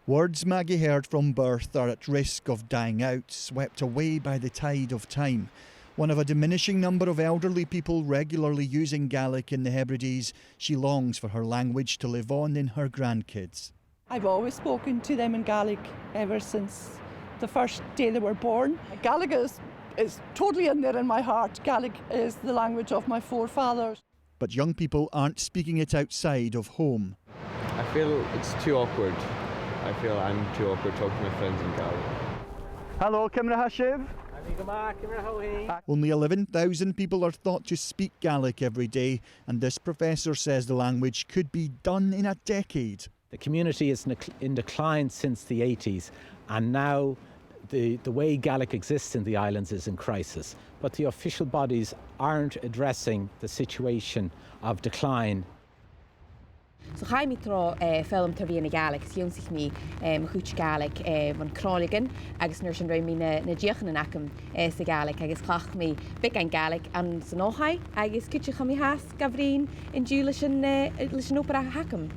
Words Maggie heard from birth are at risk of dying out, swept away by the tide of time. One of a diminishing number of elderly people regularly using Gaelic in the Hebrides, she longs for her language to live on in her grandkids. I've always spoken to them in Gaelic ever since the first day they were born. Gaelic is totally in there in my heart. Gaelic is the language of my forefathers. But young people aren't speaking it outside of home. I feel it's too awkward. I feel I'm too awkward talking to my friends in Gaelic. Hello, Cymru Hashiv. Only 11,000 people are thought to speak Gaelic every day, and this professor says the language could be done in a decade. The community is in decline since the 80s, and now the way Gaelic exists in the islands is in crisis. But the official bodies aren't addressing the situation of decline. So I mitro film tervi in Gaelic, sion sich mi Mcleod Gaelic van Kroligan, agus nurse and remi na diachan and acum se Gaelic, agus clach me big and Gaelic and so no high, agus kitchi chami has Gavrin in Julish and opera hackum.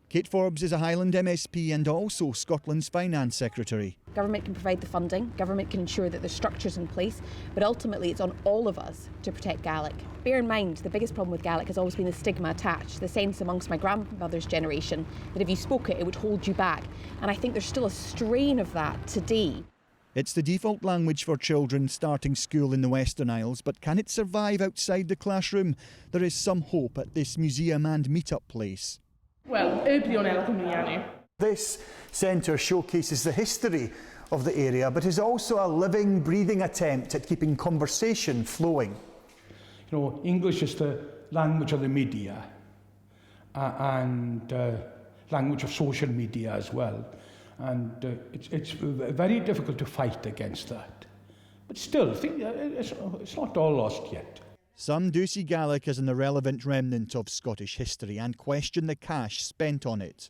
Kate Forbes is a Highland MSP and also Scotland's Finance Secretary. Government can provide the funding, government can ensure that there's structures in place, but ultimately it's on all of us to protect Gaelic. Bear in mind, the biggest problem with Gaelic has always been the stigma attached, the sense amongst my grandmother's generation that if you spoke it, it would hold you back. And I think there's still a strain of that today. It's the default language for children starting school in the Western Isles, but can it survive outside the classroom? There is some hope at this museum and meet-up place. Well, This centre showcases the history of the area, but is also a living, breathing attempt at keeping conversation flowing. You know, English is the language of the media and language of social media as well. And it's very difficult to fight against that. But still, it's not all lost yet. Some do see Gaelic as an irrelevant remnant of Scottish history and question the cash spent on it.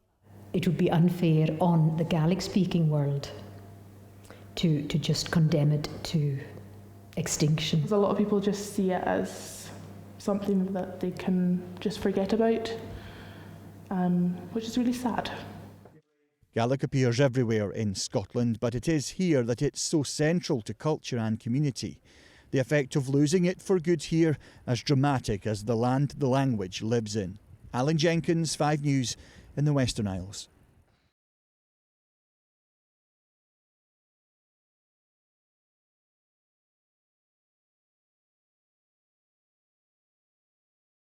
It would be unfair on the Gaelic-speaking world to just condemn it to extinction. A lot of people just see it as something that they can just forget about, which is really sad. Gaelic appears everywhere in Scotland, but it is here that it's so central to culture and community. The effect of losing it for good here, as dramatic as the land the language lives in. Alan Jenkins, 5 News in the Western Isles.